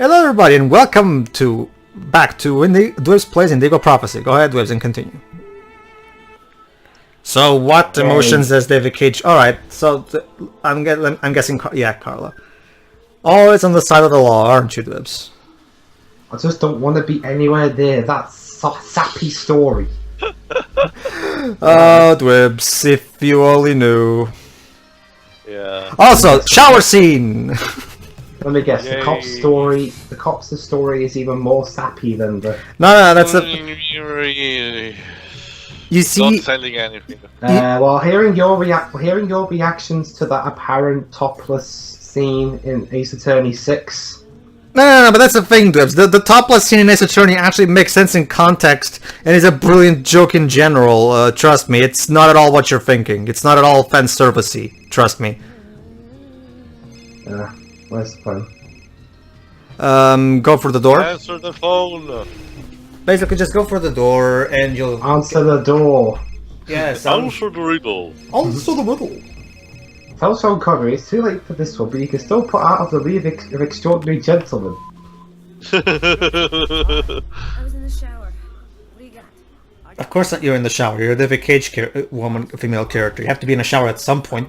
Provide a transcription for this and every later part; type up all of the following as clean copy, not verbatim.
Hello everybody and welcome back to Dwibs Plays Indigo Prophecy. Go ahead, Dwibs, and continue. So what emotions does David Cage... Alright, so I'm guessing... Yeah, Carla. Always on the side of the law, aren't you, Dwibs? I just don't want to be anywhere near that sappy story. Oh, Dwibs, if you only knew. Yeah. Also, shower scene! Let me guess, Yay. the cop's story is even more sappy than the... No, that's the... You see... Not sending anything. Well, hearing your reactions to that apparent topless scene in Ace Attorney 6... No, but that's the thing, Dwibs. The topless scene in Ace Attorney actually makes sense in context, and is a brilliant joke in general, trust me. It's not at all what you're thinking. It's not at all fan service-y, trust me. Where's the phone? Go for the door. Answer the phone. Basically, just go for the door, and you'll... Answer the door. Yes, Answer the riddle. answer the riddle. Tell Sean Connery it's too late for this one, but you can still put out of the League of Extraordinary Gentlemen. I was in the shower. What do you got? Of course not you're in the shower. You're the David Cage female character. You have to be in a shower at some point.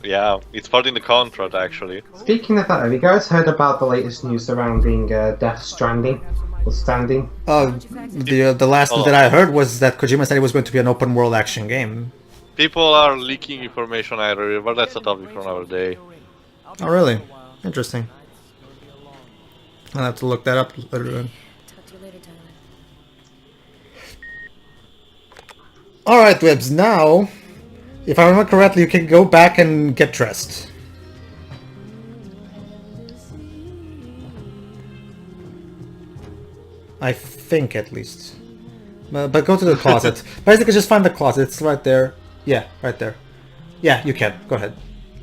Yeah, it's part in the contract actually. Speaking of that, have you guys heard about the latest news surrounding Death Stranding? Or Standing? The last that I heard was that Kojima said it was going to be an open world action game. People are leaking information everywhere, but that's a topic for another day. Oh, really? Interesting. I'll have to look that up later on. Talk to you later, Tyler. Alright, Dwibs, now, if I remember correctly, you can go back and get dressed. I think, at least. But go to the closet. Basically, just find the closet. It's right there. Yeah, right there. Yeah, you can. Go ahead.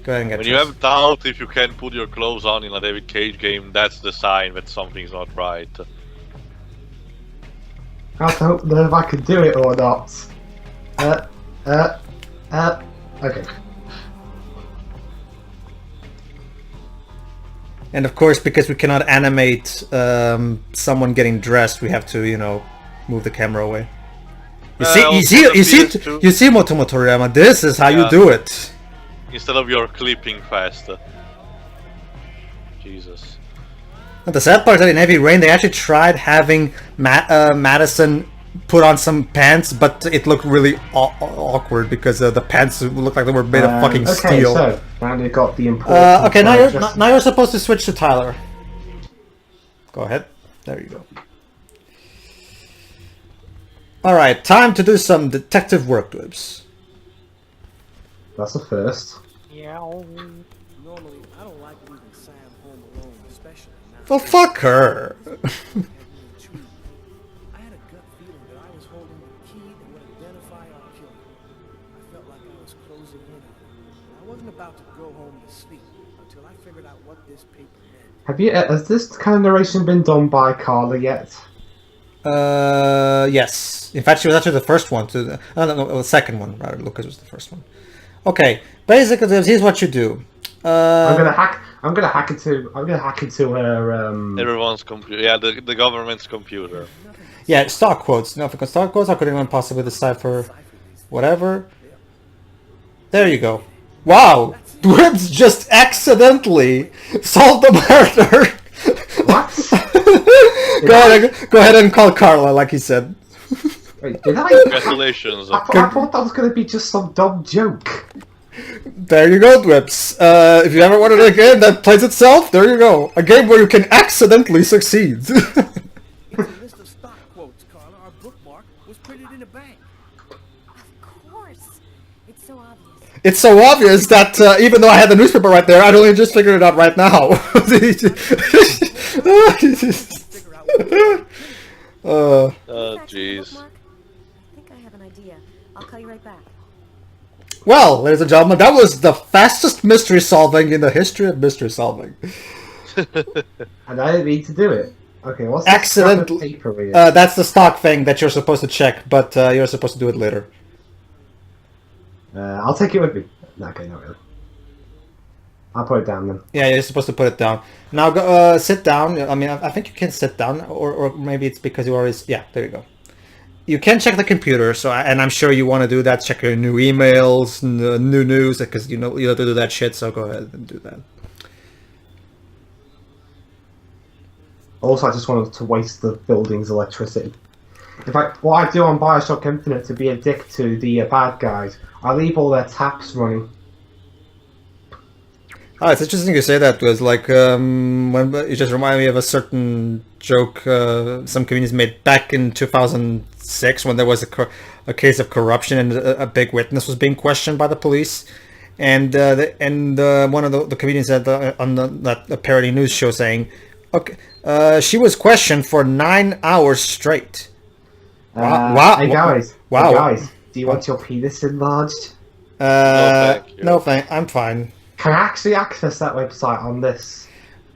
Go ahead and get When dressed. you have doubt if you can put your clothes on in a David Cage game, that's the sign that something's not right. I don't know if I can do it or not. Okay. And of course, because we cannot animate someone getting dressed, we have to, you know, move the camera away. You see, Motomo Toriyama, this is how you do it. Instead of your clipping fast. Jesus. And the sad part is that in Heavy Rain, they actually tried having Madison put on some pants, but it looked really awkward because the pants looked like they were made of fucking steel. Okay, so Randy got the important. Okay, now you're supposed to switch to Tyler. Go ahead. There you go. Alright, time to do some detective work, Dwibs. That's a first. Yeah. Normally, I don't like leaving Sam home alone, especially now. Well, fuck her. I had a gut feeling that I was holding the key that would identify our killer. I felt like I was closing in on him. I wasn't about to go home to sleep until I figured out what this paper meant. Has this kind of narration been done by Carla yet? Yes. In fact, she was actually the first one to the second one, rather. Lucas was the first one. Okay, basically, here's what you do. I'm gonna hack into her. Everyone's computer. Yeah, the government's computer. Yeah, stock quotes. No, if it can stock quotes, I could even possibly decipher whatever. There you go. Wow, Dwibs just accidentally solved the murder. What? Go ahead and call Carla, like he said. Wait, did I? Congratulations. I thought that was gonna be just some dumb joke. There you go, Dwibs. If you ever wanted a game that plays itself, there you go. A game where you can accidentally succeed. It's a list of stock quotes, Carla. Our bookmark was printed in a bank. Of course. It's so obvious. It's so obvious that even though I had the newspaper right there, I'd only just figured it out right now. Oh, I jeez. think I have an idea. I'll call you right back. Well, ladies and gentlemen, that was the fastest mystery solving in the history of mystery solving. And I didn't mean to do it. Okay, what's this Accidentally. scrap of paper here? That's the stock thing that you're supposed to check, but you're supposed to do it later. I'll take it with me. No, okay, not really. I'll put it down then. Yeah, you're supposed to put it down. Now go sit down. I mean, I think you can sit down, or maybe it's because you always. Yeah, there you go. You can check the computer, and I'm sure you want to do that. Check your new emails, new news, because you have to do that shit. So go ahead and do that. Also, I just wanted to waste the building's electricity. In fact, what I do on Bioshock Infinite to be a dick to the bad guys, I leave all their taps running. Oh, it's interesting you say that, because like when it just reminded me of a certain joke some comedians made back in 2006 when there was a case of corruption and a big witness was being questioned by the police, and one of the comedians said on that parody news show saying, "Okay, she was questioned for 9 hours straight." Wow! Hey guys, wow! Hey guys, do you want your penis enlarged? No, thank. I'm fine. Can I actually access that website on this?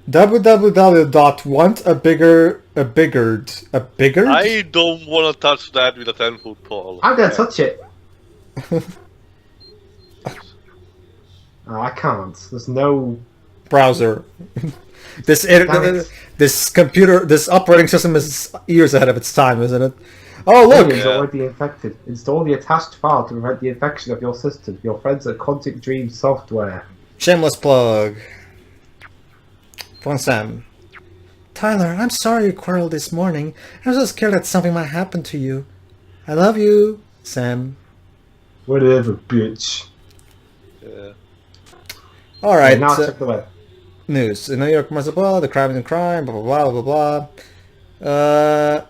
www.wantAbigger. I don't want to touch that with a 10-foot pole. I'm gonna touch it. Oh, I can't. There's no browser. This operating system is years ahead of its time, isn't it? Oh look! It's already infected. Install the attached file to prevent the infection of your system. Your friends at Quantic Dream Software. Shameless plug. From Sam. Tyler, I'm sorry you quarreled this morning. I was so scared that something might happen to you. I love you, Sam. Whatever, bitch. Yeah. Alright. Now check the web. News. In New York, the crime and crime, blah blah blah blah blah.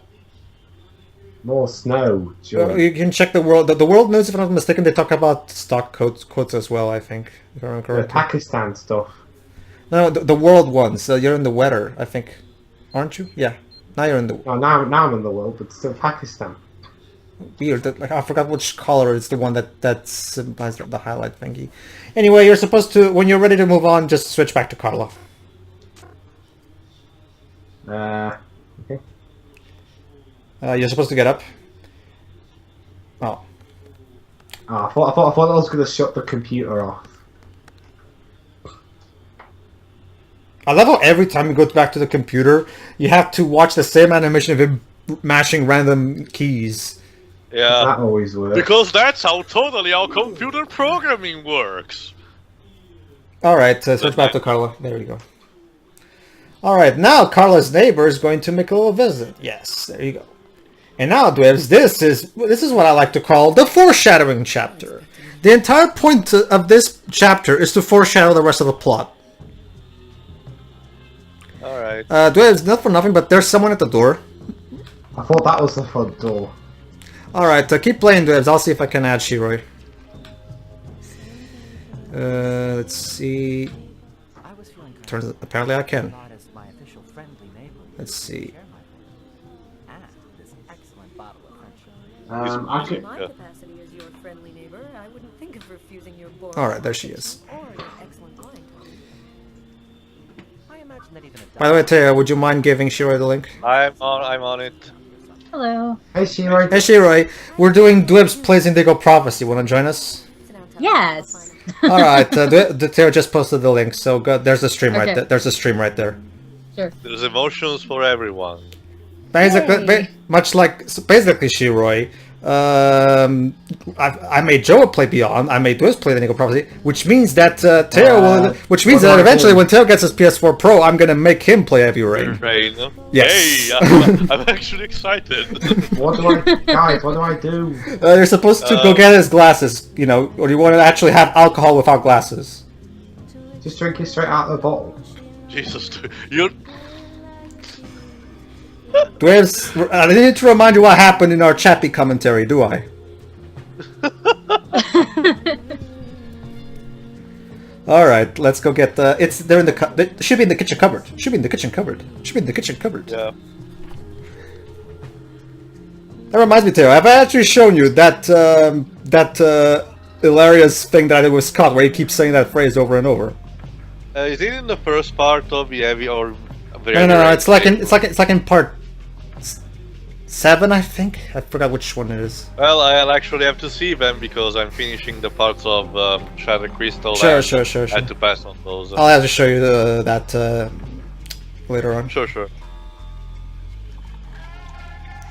More snow. Joy. You can check the world. The world news, if I'm not mistaken, they talk about stock quotes as well, I think. If I'm correct. The Pakistan stuff. No, the world ones. You're in the weather, I think. Aren't you? Yeah. Now you're in the... Oh, now I'm in the world, but still Pakistan. Weird. I forgot which color is the one that symbolizes the highlight thingy. Anyway, you're supposed to... When you're ready to move on, just switch back to Carla. Okay. You're supposed to get up. Oh. Oh, I thought I was going to shut the computer off. I love how every time you go back to the computer, you have to watch the same animation of him mashing random keys. Yeah. That always works. Because that's how totally our computer programming works. Alright, switch back to Carla. There we go. Alright, now Carla's neighbor is going to make a little visit. Yes, there you go. And now, Dwibs, this is what I like to call the foreshadowing chapter. The entire point of this chapter is to foreshadow the rest of the plot. Alright. Dwibs, not for nothing, but there's someone at the door. I thought that was the front door. Alright, keep playing, Dwibs. I'll see if I can add Shiroi. Let's see. Turns out, apparently I can. Let's see. I In could, my capacity as your friendly neighbor, I wouldn't think of refusing your board. Alright, there she is. Or your excellent wine, Tom. I imagine that even a By the way, Taya, would you mind giving Shiroi the link? I'm on it. Hello. hey, Shiroi. Hey Shiroi, we're doing Dwibs Plays Indigo Prophecy. Want to join us? Yes. Alright, Taya just posted the link, so there's a stream right Okay. there. There's a stream right there. Sure. There's emotions for everyone. Basically, Yay. much like basically Shiroi, I made Joe play Beyond. I made Dwibs play the Indigo Prophecy, which means that Teo will. Which means what do that I eventually, do? when Teo gets his PS4 Pro, I'm gonna make him play Heavy Rain. Rain. Yes. Hey, I'm actually excited. What do I, guys? What do I do? You're supposed to go get his glasses, you know, or you want to actually have alcohol without glasses. Just drink it straight out of the bottle. Jesus, you're. Dwibs, I need to remind you what happened in our Chappie commentary, do I? Alright, let's go get the... They're in the... It should be in the kitchen cupboard. Should be in the kitchen cupboard. Should be in the kitchen cupboard. Yeah. That reminds me, Teo, I've actually shown you that, hilarious thing that I did with Scott, where he keeps saying that phrase over and over. Is it in the first part of the heavy or? No, it's like in part 7, I think. I forgot which one it is. Well, I'll actually have to see them because I'm finishing the parts of Shadow Crystal. Sure, and sure. I had to pass on those. I'll have to show you that later on. Sure.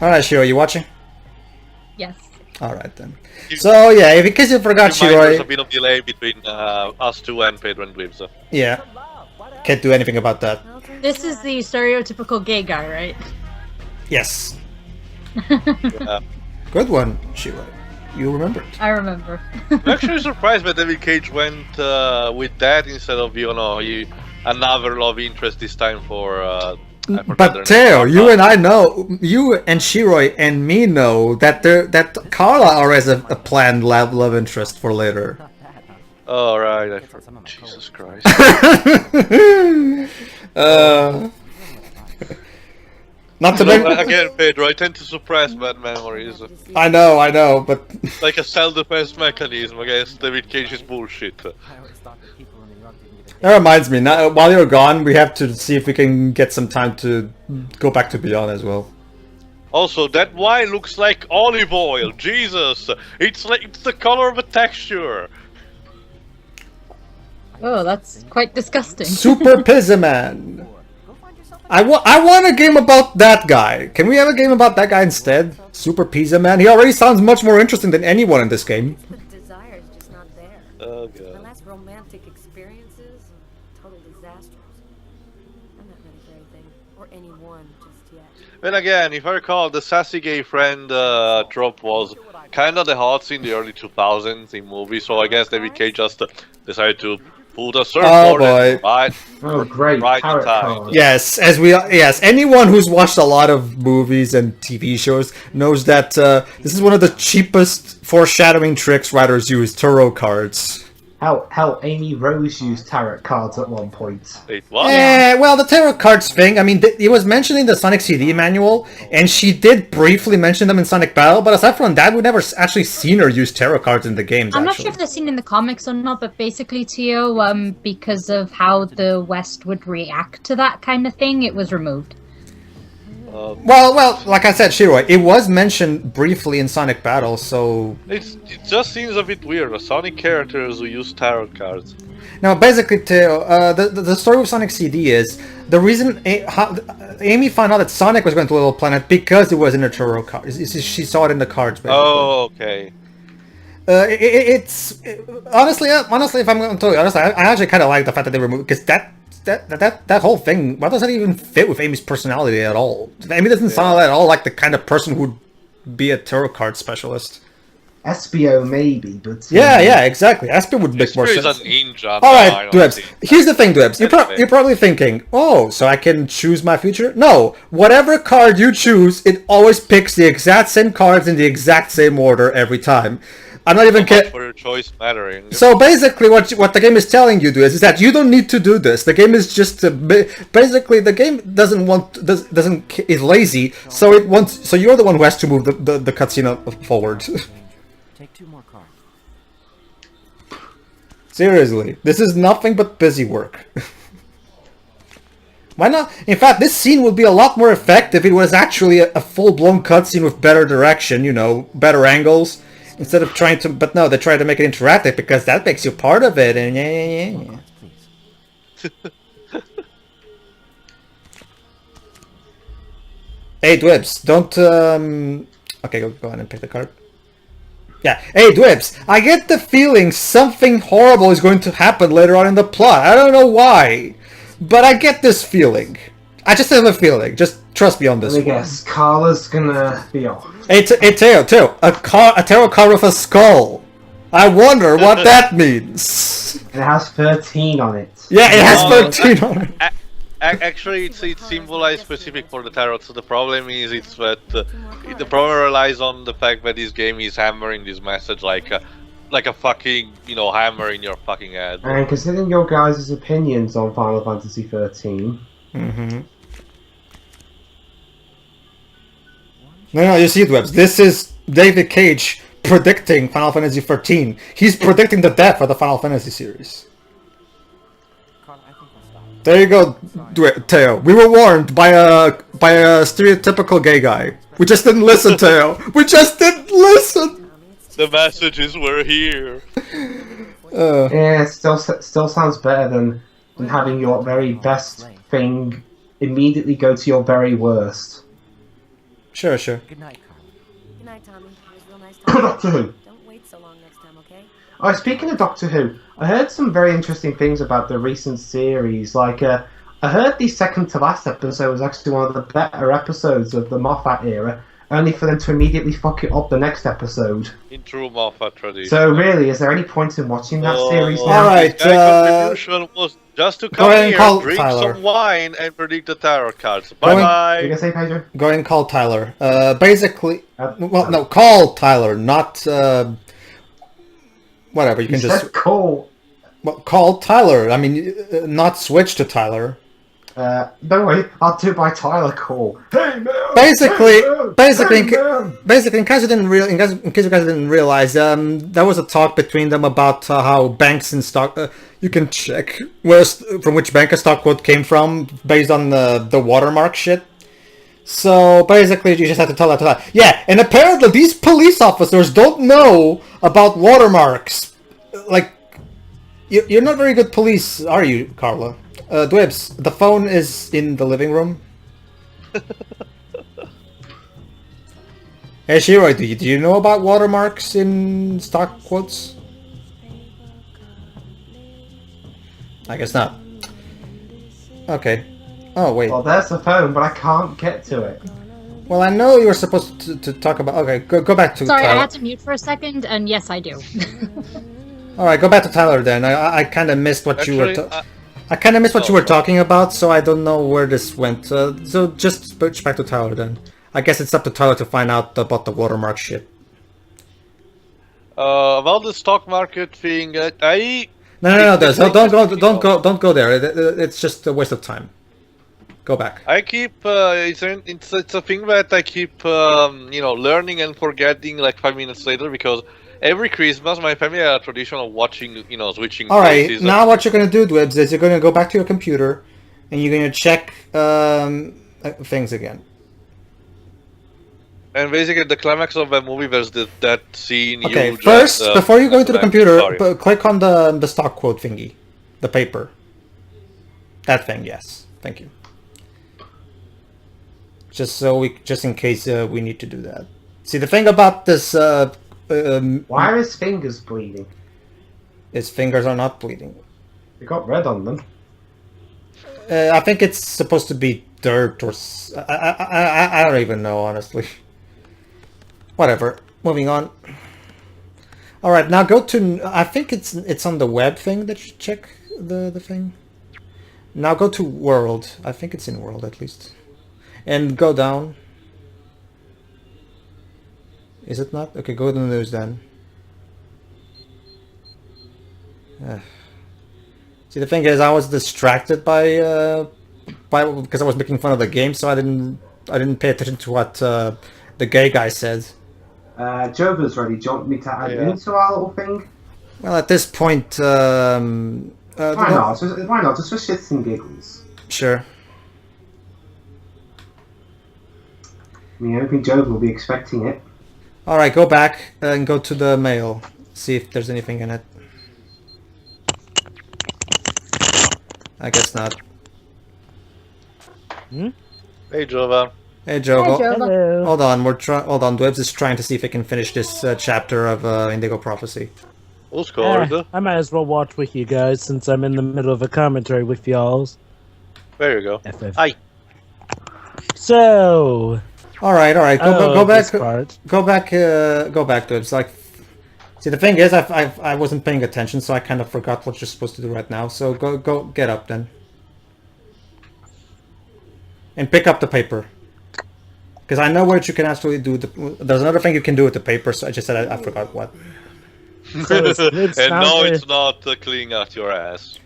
Alright, Shiro, you watching? Yes. Alright then. So yeah, in case you forgot, There's Shiro. a bit of delay between us two and Pedro and Dwibs. Yeah. Can't do anything about that. This is the stereotypical gay guy, right? Yes. Yeah. Good one, Shiro. You remembered. I remember. I'm actually surprised that David Cage went with that instead of, another love interest this time for... But Teo, you and I know, you and Shiroi and me know that that Carla already has a planned love interest for later. Oh right, I forgot. Jesus Christ. Not to make... Again, Pedro, I tend to suppress bad memories. I know, but Like a self-defense mechanism against David Cage's bullshit. that reminds me. Now, while you're gone, we have to see if we can get some time to go back to Beyond as well. Also, that wine looks like olive oil. Jesus, it's the color of a texture. Oh, that's quite disgusting. Super Pizzaman. I want a game about that guy. Can we have a game about that guy instead? Super Pizzaman. He already sounds much more interesting than anyone in this game. The desire is just not there. Oh My god. last romantic experiences, total disasters. I'm not ready for anything or anyone just yet. Then again, if I recall, the sassy gay friend trope was kind of the hot in the early 2000s in movies, so I guess David Cage just decided to put a surfboard and ride Oh, great. the Tarot tide. card. Yes, anyone who's watched a lot of movies and TV shows knows that this is one of the cheapest foreshadowing tricks writers use, tarot cards. Hell, Amy Rose used tarot cards at one point. Wait, what? Well, the tarot cards thing, I mean, it was mentioned in the Sonic CD manual, and she did briefly mention them in Sonic Battle, but aside from that, we've never actually seen her use tarot cards in the games, I'm not actually. sure if they're seen in the comics or not, but basically, Teo, because of how the West would react to that kind of thing, it was removed. Well, like I said, Shiroi, it was mentioned briefly in Sonic Battle, so... It just seems a bit weird. Sonic characters who use tarot cards. Now, basically, Teo, the story of Sonic CD is, the reason Amy found out that Sonic was going to Little Planet because it was in a tarot card. She saw it in the cards, basically. Oh, okay. Honestly, if I'm going to tell you honestly, I actually kind of like the fact that they removed, because that whole thing, why doesn't even fit with Amy's personality at all? Amy doesn't sound at all like the kind of person who'd be a tarot card specialist. SBO maybe, but... Yeah, exactly. Espio would make more He's sense. a ninja. Alright, Dwibs. Here's the thing, Dwibs. You're probably thinking, oh, so I can choose my future? No. Whatever card you choose, it always picks the exact same cards in the exact same order every time. I'm not even kidding. For your choice mattering. So basically, what the game is telling you is that you don't need to do this. The game is just basically the game is lazy. So it wants. So you're the one who has to move the cutscene forward. Take 2 more cards. Seriously, this is nothing but busy work. Why not? In fact, this scene would be a lot more effective if it was actually a full-blown cutscene with better direction. Better angles. Instead of trying to, but no, they try to make it interactive because that makes you part of it, and yeah. Hey, Dwibs, don't, okay, go ahead and pick the card. Yeah, hey, Dwibs, I get the feeling something horrible is going to happen later on in the plot. I don't know why, but I get this feeling. I just have a feeling. Just trust me on this Let me one. guess, Carla's gonna be off. Hey, Teo, a tarot card with a skull. I wonder what that means. It has 13 on it. Yeah, it has 13 on it. Actually, it's symbolized specific for the tarot. So the problem is, it's that the problem relies on the fact that this game is hammering this message like a fucking hammer in your fucking head. And considering your guys' opinions on Final Fantasy 13, No, you see, Dwibs, this is David Cage predicting Final Fantasy 13. He's predicting the death of the Final Fantasy series. There you go, Teo. We were warned by a stereotypical gay guy. We just didn't listen, Teo. We just didn't listen. The messages were here. Yeah, it still sounds better than having your very best thing immediately go to your very worst. Sure, sure. Good night, Tommy. It was real nice talking. Doctor Who. Don't wait so long next time, okay? Oh, speaking of Doctor Who, I heard some very interesting things about the recent series. Like, I heard the second to last episode was actually one of the better episodes of the Moffat era, only for them to immediately fuck it up the next episode. In true Moffat tradition. So really, is there any point in watching that series now? Alright, My contribution was just to come ahead and here, call drink Tyler. some wine, and predict the tarot cards. Go ahead. Bye You bye. gonna say, Pedro? Go ahead and call Tyler. Basically, well, no, call Tyler, not whatever. You You can said just call. call Tyler. I mean, not switch to Tyler. Don't worry, I'll do my Tyler call. Hey man! Basically, Hey, man! basically, in case you guys didn't realize, there was a talk between them about how banks in stock. You can check from which bank a stock quote came from based on the watermark shit. So basically, you just have to tell that to that. Yeah, and apparently these police officers don't know about watermarks. Like, you're not very good police, are you, Carla? Dwibs, the phone is in the living room. Hey Shiro, do you know about watermarks in stock quotes? I guess not. Okay. Oh wait. Well, there's the phone, but I can't get to it. Well, I know you were supposed to talk about. Okay, go back to Sorry, Tyler. I had to mute for a second, and yes, I do. All right, go back to Tyler then. I kind of missed what you were. Actually, I kind of missed what you were talking about, so I don't know where this went. So just switch back to Tyler then. I guess it's up to Tyler to find out about the watermark shit. About the stock market thing, I No, don't go there. It's just a waste of time. Go back. keep it's a thing that I keep learning and forgetting like 5 minutes later, because every Christmas my family had a tradition of watching switching All right, places. now what you're gonna do, Dwibs, is you're gonna go back to your computer, and you're gonna check things again. And basically the climax of the movie was that scene. Okay, you first, just, before you go into the computer, sorry. click on the stock quote thingy, the paper. That thing, yes. Thank you. Just in case we need to do that. See, the thing about this, Why are his fingers bleeding? his fingers are not bleeding. They got red on them. I think it's supposed to be dirt or I don't even know, honestly. Whatever. Moving on. All right, now go to. I think it's on the web thing that you check the thing. Now go to world. I think it's in world at least, and go down. Is it not? Okay, go to the news then. See, the thing is, I was distracted by because I was making fun of the game, so I didn't pay attention to what the gay guy said. Jover's ready. Do you want me to add Yeah. into our little thing? Well, at this point, Why not? Why not? Just for shits and giggles. Sure. I mean, I don't think Jover will be expecting it. All right, go back and go to the mail. See if there's anything in it. I guess not. Hey Jova. Hey, Joe. Hi, Joe. Hello. Hold on, hold on. Dwibs is trying to see if he can finish this chapter of Indigo Prophecy. Who scored? I might as well watch with you guys since I'm in the middle of a commentary with y'all's. There you go. FF. Hi. So, All right. Go this back. part. Go back, Dwibs. Like, see, the thing is, I wasn't paying attention, so I kind of forgot what you're supposed to do right now. So go, get up then, and pick up the paper, because I know what you can actually do. There's another thing you can do with the paper. So I just said I forgot what. So it's Dwibs And no, found it's not cleaning out your ass.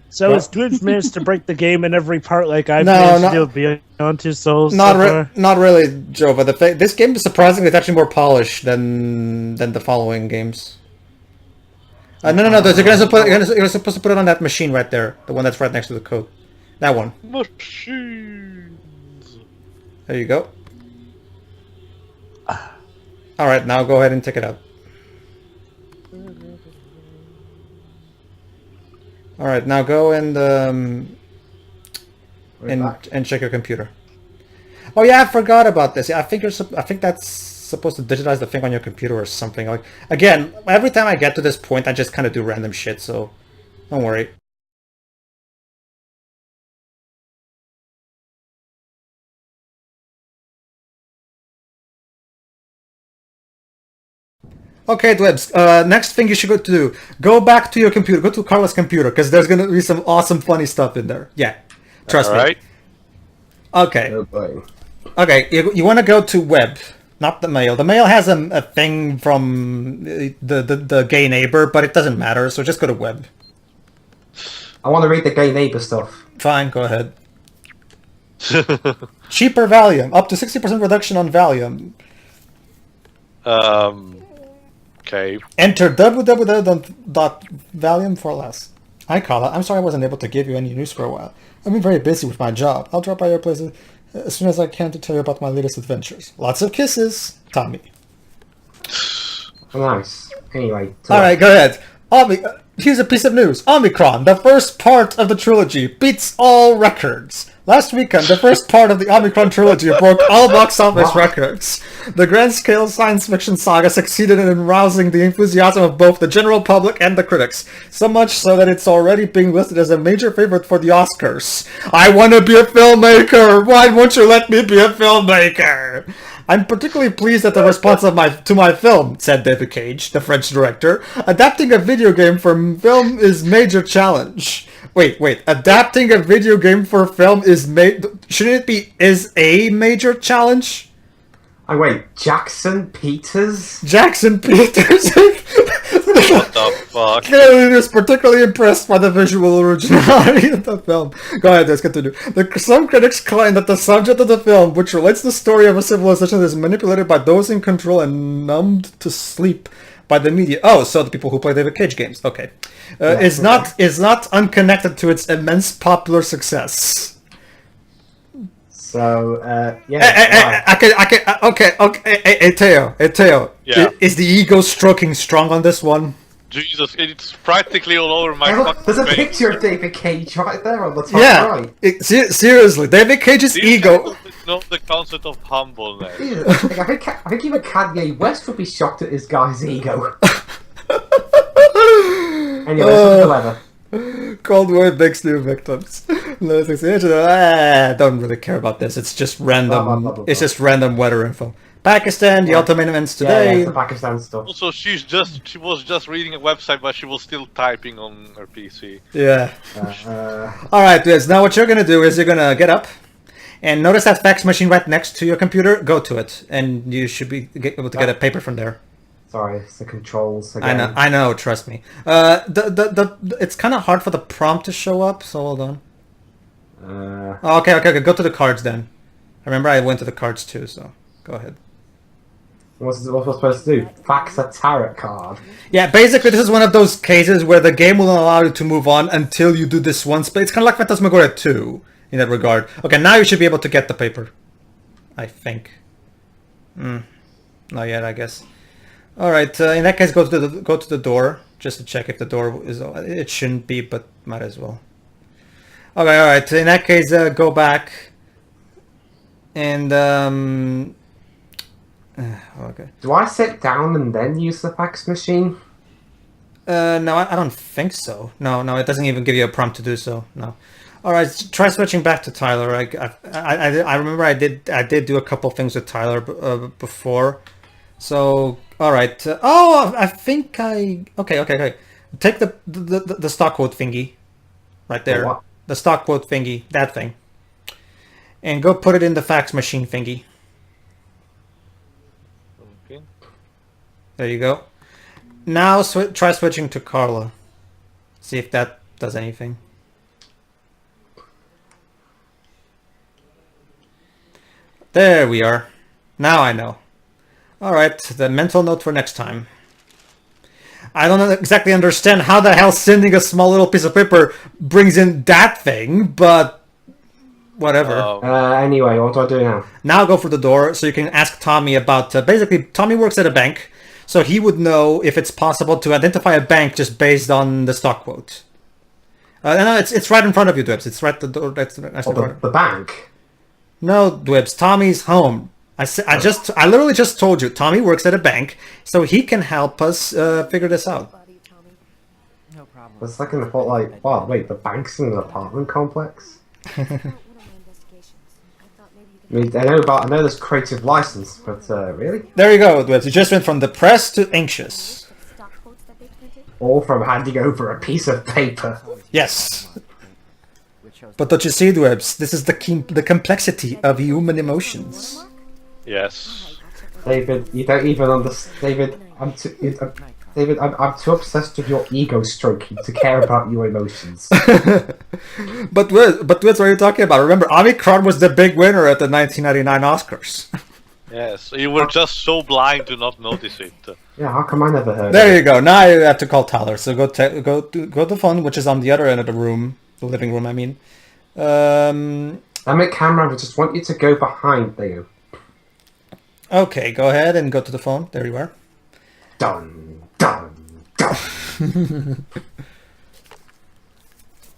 So has Dwibs managed to break the game in every part like I've No, managed not- to do Beyond Two Souls Not so far? not really, Jova. This game is surprisingly it's actually more polished than the following games. No. You're supposed to put it on that machine right there, the one that's right next to the code. That one. Machines. There you go. Alright, now go ahead and take it out. Alright, now go and check your computer. Oh yeah, I forgot about this. Yeah, I think I think that's supposed to digitize the thing on your computer or something. Like, again, every time I get to this point, I just kind of do random shit, so don't worry. Okay, Dwibs, next thing you should go back to your computer, go to Carla's computer, because there's gonna be some awesome funny stuff in there. Yeah, trust me. Alright. Okay. Oh boy. Okay, you want to go to web, not the mail. The mail has a thing from the gay neighbor, but it doesn't matter, so just go to web. I want to read the gay neighbor stuff. Fine, go ahead. Cheaper Valium, up to 60% reduction on Valium. Okay. Enter www.valium for less. Hi, Carla. I'm sorry I wasn't able to give you any news for a while. I've been very busy with my job. I'll drop by your place as soon as I can to tell you about my latest adventures. Lots of kisses, Tommy. Nice. Anyway. Alright, go ahead. Here's a piece of news. Omicron, the first part of the trilogy, beats all records. Last weekend, the first part of the Omicron trilogy broke all box office records. The grand-scale science fiction saga succeeded in arousing the enthusiasm of both the general public and the critics, so much so that it's already being listed as a major favorite for the Oscars. I want to be a filmmaker! Why won't you let me be a filmmaker? I'm particularly pleased at the response to my film, said David Cage, the French director. Adapting a video game for film is major challenge. Wait. Adapting a video game for film shouldn't it be is a major challenge? Oh wait, Jackson Peters? Jackson Peters? What the fuck? Clearly was particularly impressed by the visual originality of the film. Go ahead, let's continue. Some critics claim that the subject of the film, which relates the story of a civilization that is manipulated by those in control and numbed to sleep by the media. Oh, so the people who play David Cage games. Okay. Is not unconnected to its immense popular success. So, yeah. Okay. Hey, Teo. Yeah. Is the ego stroking strong on this one? Jesus, it's practically all over my fucking There's a face. picture of David Cage right there on the top right. Seriously, David Cage's These ego. people know the concept of humbleness. Like, I think even Kanye West would be shocked at this guy's ego. Anyway, that's clever. Cold War makes new victims. Don't really care about this. It's just random. It's just random weather info. Pakistan, the ultimate events today. Yeah, the Pakistan stuff. Also, she was just reading a website, but she was still typing on her PC. Yeah. Alright, Liz, now what you're gonna do is you're gonna get up and notice that fax machine right next to your computer. Go to it, and you should be able to get a paper from there. Sorry, it's the controls again. I know, trust me. It's kind of hard for the prompt to show up, so hold on. Okay, go to the cards then. Remember, I went to the cards too, so go ahead. What's I supposed to do? Fax a tarot card? Yeah, basically this is one of those cases where the game will allow you to move on until you do this once, but it's kind of like Phantasmagoria 2 in that regard. Okay, now you should be able to get the paper. I think. Not yet, I guess. Alright, in that case, go to the door, just to check if the door is... It shouldn't be, but might as well. Okay, alright, in that case, go back. And, okay. Do I sit down and then use the fax machine? No, I don't think so. No, it doesn't even give you a prompt to do so. No. All right, try switching back to Tyler. I remember I did do a couple things with Tyler before. So, all right. I think I. Okay. Take the stock quote thingy, right there. What? The stock quote thingy, that thing, and go put it in the fax machine thingy. Okay. There you go. Now try switching to Carla. See if that does anything. There we are. Now I know. Alright, the mental note for next time. I don't exactly understand how the hell sending a small little piece of paper brings in that thing, but whatever. Anyway, what do I do now? Now go for the door so you can ask Tommy about... basically, Tommy works at a bank, so he would know if it's possible to identify a bank just based on the stock quote. No, it's right in front of you, Dwibs. It's right the door. That's The bank? No, Dwibs. Tommy's home. I literally just told you. Tommy works at a bank, so he can help us figure this out. No problem. The second thought, like, wow, wait, the bank's in an apartment complex? I mean, I know there's creative license, but really? There you go, Dwibs. You just went from depressed to anxious. All from handing over a piece of paper. Yes. But don't you see, Dwibs? This is the complexity of human emotions. Yes. David, you don't even understand. David, I'm too obsessed with your ego stroking to care about your emotions. But Dwibs, what are you talking about? Remember, Omicron was the big winner at the 1999 Oscars. Yes, you were just so blind to not notice it. Yeah, how come I never heard There of you go. Now you have to call Tyler. So go to the phone, which is on the other end of the room, the living room. I mean. Damn it, camera! I just want you to go behind there. Okay, go ahead and go to the phone. There you are. Done.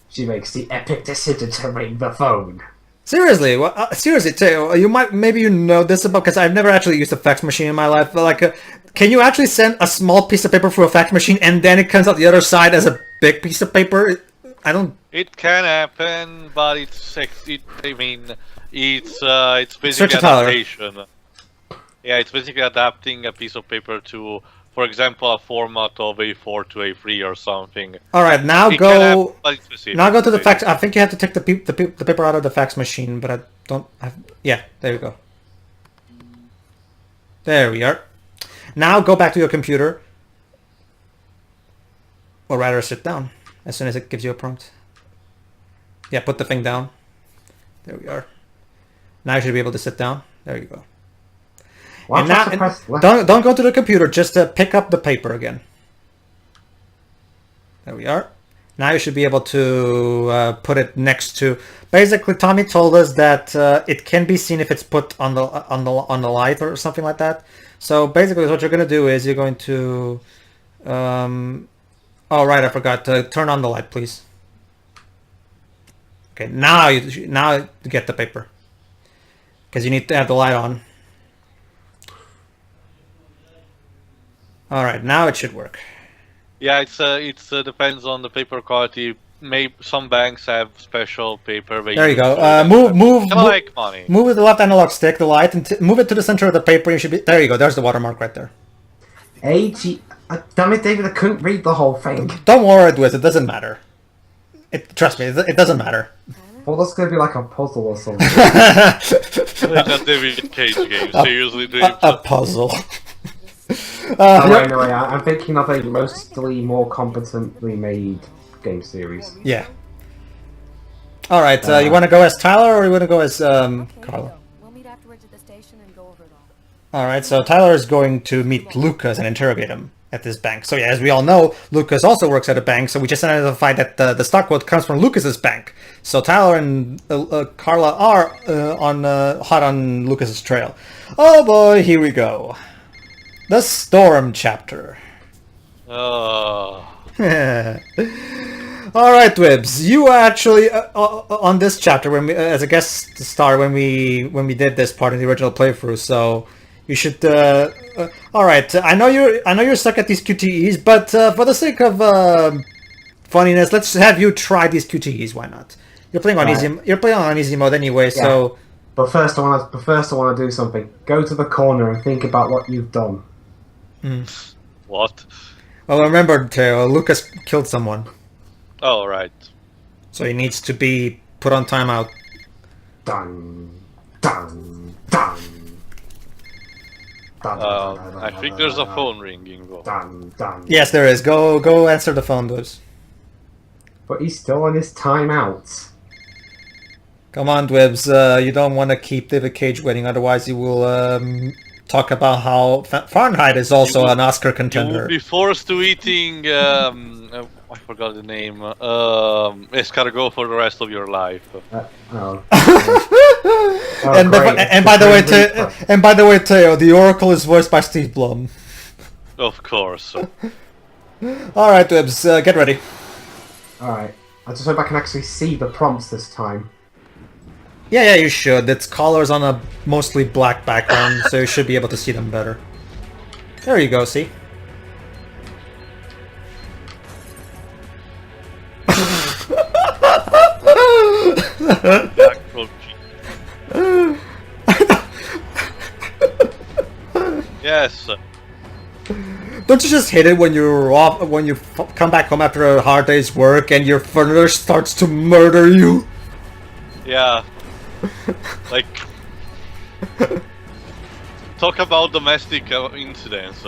She makes the epic decision to ring the phone. Seriously, seriously, Teo, maybe you know this about, because I've never actually used a fax machine in my life. But like, can you actually send a small piece of paper through a fax machine and then it comes out the other side as a big piece of paper? I don't. It can happen, but it's basically Search a Tyler. adaptation. Yeah, it's basically adapting a piece of paper to, for example, a format of A4 to A3 or something. All right, now It go. can happen, but it's specific. Now go to the fax. I think you have to take the paper out of the fax machine, but I don't. Yeah, there you go. There we are. Now go back to your computer, or rather, sit down as soon as it gives you a prompt. Yeah, put the thing down. There we are. Now you should be able to sit down. There you go. And now, don't go to the computer. Just pick up the paper again. There we are. Now you should be able to put it next to. Basically, Tommy told us that it can be seen if it's put on the light or something like that. So basically, what you're going to do is you're going to. Oh right, I forgot to turn on the light, please. Okay, now you get the paper because you need to have the light on. All right, now it should work. Yeah, it's depends on the paper quality. Maybe some banks have special paper. There you go. Move like money. Move with the left analog stick, the light, and move it to the center of the paper. You should be. There you go. There's the watermark right there. Damn it, David! I couldn't read the whole thing. Don't worry, Dwibs. It doesn't matter. Trust me, it doesn't matter. Well, that's gonna be like a puzzle or something. It's a David Cage game. Seriously, a puzzle. Anyway, I'm thinking of a mostly more competently made game series. Yeah. All right. You want to go as Tyler, or you want to go as Carla? We'll meet afterwards at the station and go over it all. All right. So Tyler is going to meet Lucas and interrogate him at this bank. So yeah, as we all know, Lucas also works at a bank. So we just identified that the stock quote comes from Lucas's bank. So Tyler and Carla are hot on Lucas's trail. Oh boy, here we go. The Storm chapter. Oh. All right, Dwibs. You were actually on this chapter when we, as a guest star when we did this part in the original playthrough. So you should. All right. I know you're stuck at these QTEs, but for the sake of funniness, let's have you try these QTEs. Why not? You're playing on easy. You're playing on easy mode anyway. Yeah. So. But first, I want to do something. Go to the corner and think about what you've done. What? Well, remember, Teo, Lucas killed someone. Oh, right. So he needs to be put on timeout. Dun, dun, dun. I think there's a phone ringing. Dun, dun. Yes, there is. Go answer the phone, Dwibs. But he's still on his timeout. Come on, Dwibs. You don't want to keep David Cage waiting, otherwise you will talk about how Farenheit is also an Oscar contender. You will be forced to eating I forgot the name. Escargot for the rest of your life. Oh. and, great. and by the way, and by the way, Teo, the Oracle is voiced by Steve Blum. Of course. All right, Dwibs, get ready. Alright. I just hope I can actually see the prompts this time. Yeah, you should. It's colors on a mostly black background, so you should be able to see them better. There you go, see? Yes. Don't you just hate it when you're off, when you come back home after a hard day's work and your furniture starts to murder you? Yeah. Like, talk about domestic incidents.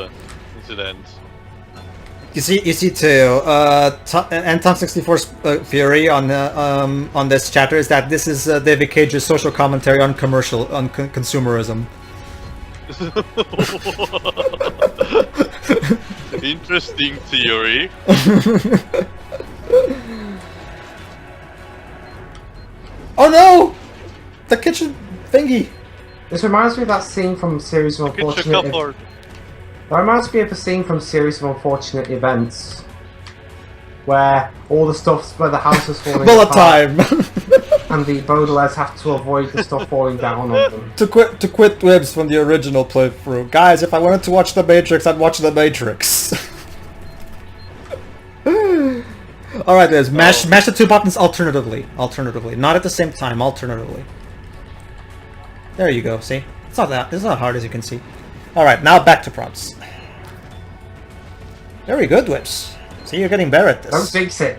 You see, too. Anton64's theory on this chapter is that this is David Cage's social commentary on consumerism. Interesting theory. Oh no! The kitchen thingy! This reminds me of that scene from Series of Unfortunate... That reminds me of a scene from Series of Unfortunate Events. Where all the stuff's... where the house is falling Bullet apart. time! And the Baudelaires have to avoid the stuff falling down on them. To quit Dwibs from the original playthrough. Guys, if I wanted to watch The Matrix, I'd watch The Matrix. Alright, Dwibs, mash the two buttons alternatively. Not at the same time, alternatively. There you go, see? It's not hard as you can see. Alright, now back to prompts. Very good, Dwibs. See, you're getting better at this. Don't jinx it.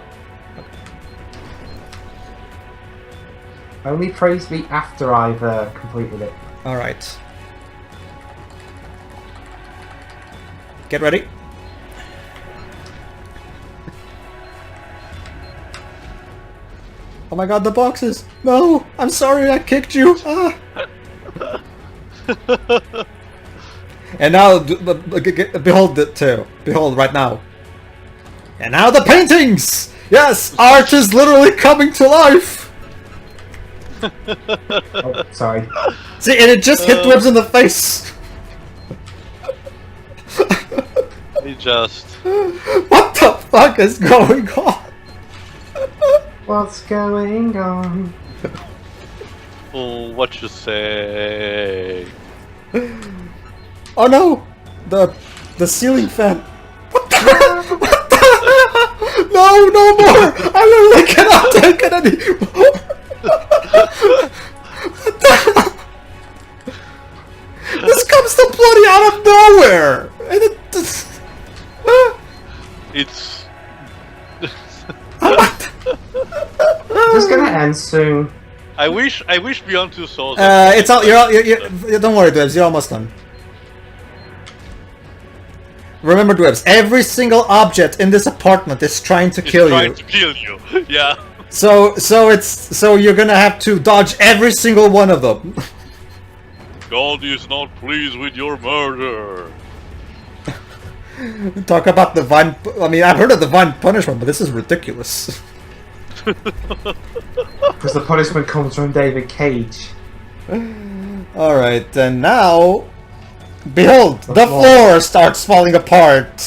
Only praise me after I've completed it. Alright. Get ready. Oh my god, the boxes! No! I'm sorry, I kicked you! Ah. And now, behold it too. Behold right now. And now the paintings! Yes! Art is literally coming to life! Oh, sorry. See, and it just hit Dwibs in the face! He just... What the fuck is going on? What's going on? Oh, what you say? Oh no! The ceiling fan. What the? What the? No, no more! I literally cannot take it anymore! What the hell? This comes to bloody out of nowhere! And It's gonna end soon. I wish Beyond Two Souls. it's all. You're don't worry, Dwibs. You're almost done. Remember, Dwibs. Every single object in this apartment is trying to kill you. Trying to kill you. Yeah. So you're gonna have to dodge every single one of them. God is not pleased with your murder. Talk about divine. I mean, I've heard of divine punishment, but this is ridiculous. Because the punishment comes from David Cage. Alright, and now... Behold! The floor starts falling apart!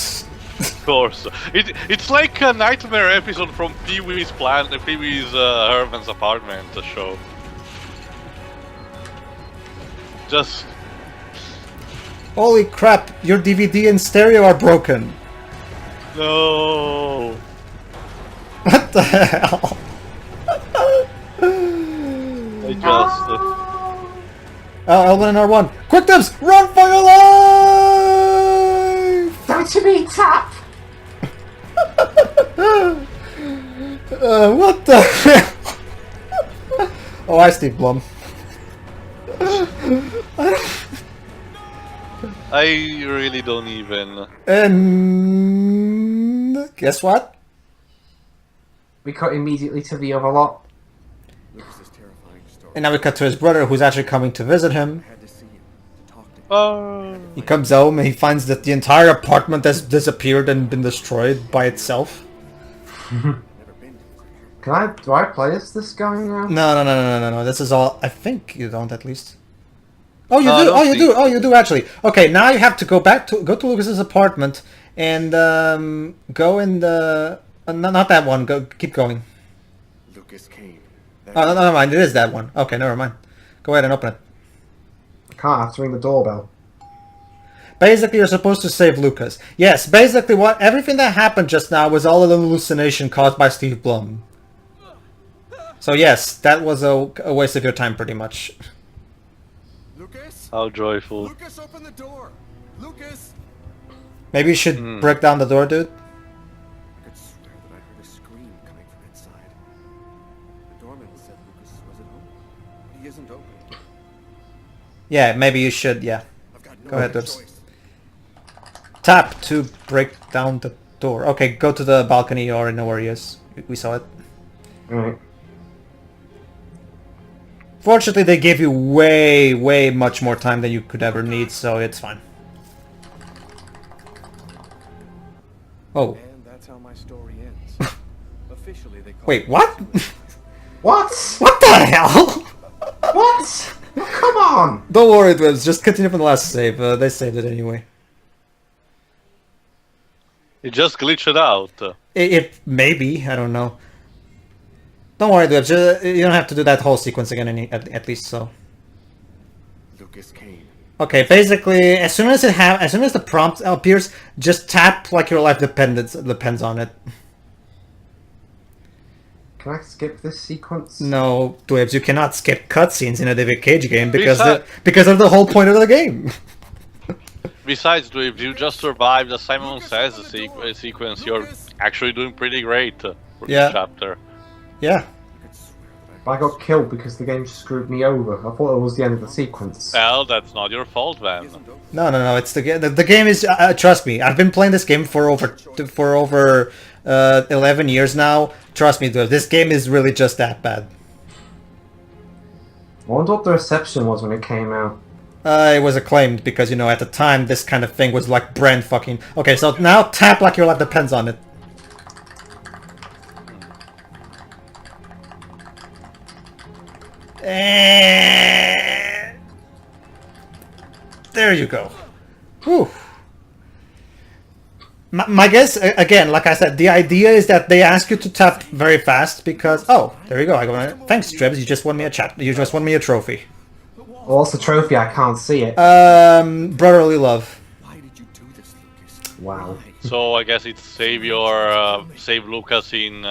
Of course. It's like a nightmare episode from Pee-wee's Herman's apartment show. Just... Holy crap, your DVD and stereo are broken! No. What the hell? I just... L1 and R1. Quick Dwibs! Run for your life! Don't you mean tap? What the hell? Oh, I Steve Blum. I really don't even... And... guess what? We cut immediately to the other lot. And now we cut to his brother, who's actually coming to visit him. Oh. He comes home and he finds that the entire apartment has disappeared and been destroyed by itself. Do I play as this guy now? No. This is all. I think you don't, at least. Oh, you No, I do. don't Oh, you think- do. Oh, you do actually. Okay, now you have to go to Lucas's apartment and go in the. Not that one. Go. Keep going. Lucas Kane. Oh, no, never mind. It is that one. Okay, never mind. Go ahead and open it. I can't. I have to ring the doorbell. Basically, you're supposed to save Lucas. Yes, basically, everything that happened just now was all an hallucination caused by Steve Blum. So yes, that was a waste of your time, pretty much. Lucas? How joyful. Lucas, open the door! Lucas! Maybe you should break down the door, dude. I could swear that I heard a scream coming from inside. The doorman said Lucas was at home, but he isn't opening. Yeah, maybe you should, yeah. I've got no Go ahead, other Dwibs. choice. Tap to break down the door. Okay, go to the balcony. You already know where he is. We saw it. Alright. Fortunately, they gave you way much more time than you could ever need, so it's fine. Oh. And that's how my story ends. Officially, they call Wait, it what? What? What the hell? What? Come on! Don't worry, Dwibs. Just continue from the last save. They saved it anyway. It just glitched out. If maybe, I don't know. Don't worry, Dwibs. You don't have to do that whole sequence again, at least so. Lucas Kane. Okay, basically, as soon as the prompt appears, just tap like your life depends on it. Can I skip this sequence? No, Dwibs, you cannot skip cutscenes in a David Cage game because Besides- because of the whole point of the game. Besides, Dwibs, you just survived the Simon Says sequence. You're actually doing pretty great for Yeah. this chapter. Yeah. But I got killed because the game screwed me over. I thought it was the end of the sequence. Well, that's not your fault, man. No. It's the game is. Trust me, I've been playing this game for over 11 years now. Trust me, Dwibs, this game is really just that bad. I wonder what the reception was when it came out. It was acclaimed because, you know, at the time this kind of thing was like brand fucking... Okay, so now tap like your life depends on it. There you go. Whew. My guess, again, like I said, the idea is that they ask you to tap very fast because... Oh, there you go. Thanks, Dwibs. You just won me You just won me a trophy. Well, what's the trophy? I can't see it. Brotherly love. Why did you do this, Lucas? Wow. So I guess it's save Lucas in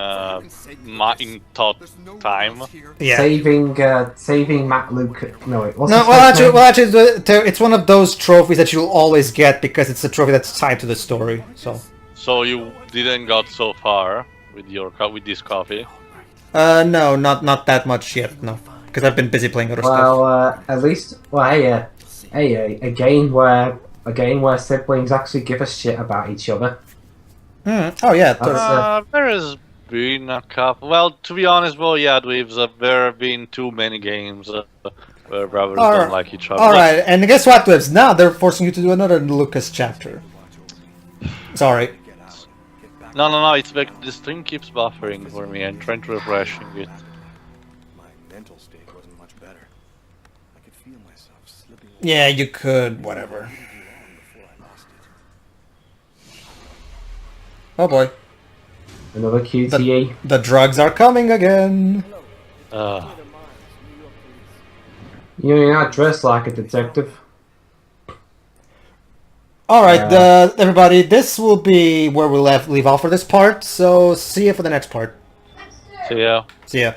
thought time. Yeah. Saving Matt Luke. No, wait. What's No, his well, first name? actually, it's one of those trophies that you'll always get because it's a trophy that's tied to the story. So, you didn't got so far with this coffee. no, not that much yet. No, because I've been busy playing other stuff. Well, at least, a game where siblings actually give a shit about each other. Oh yeah, There has been a couple. Well, to be honest, Dwibs, there have been too many games where brothers don't like each other. All right, and guess what, Dwibs? Now they're forcing you to do another Lucas chapter. Sorry. No. It's like this thing keeps buffering for me. I'm trying to refreshing it. My mental state wasn't much better. I could feel myself slipping Yeah, you could. Whatever. before I lost it. Oh boy, Another QTE. the drugs are coming again. You're not dressed like a detective. All right, everybody. This will be where we leave off for this part. So see you for the next part. So yeah. See ya.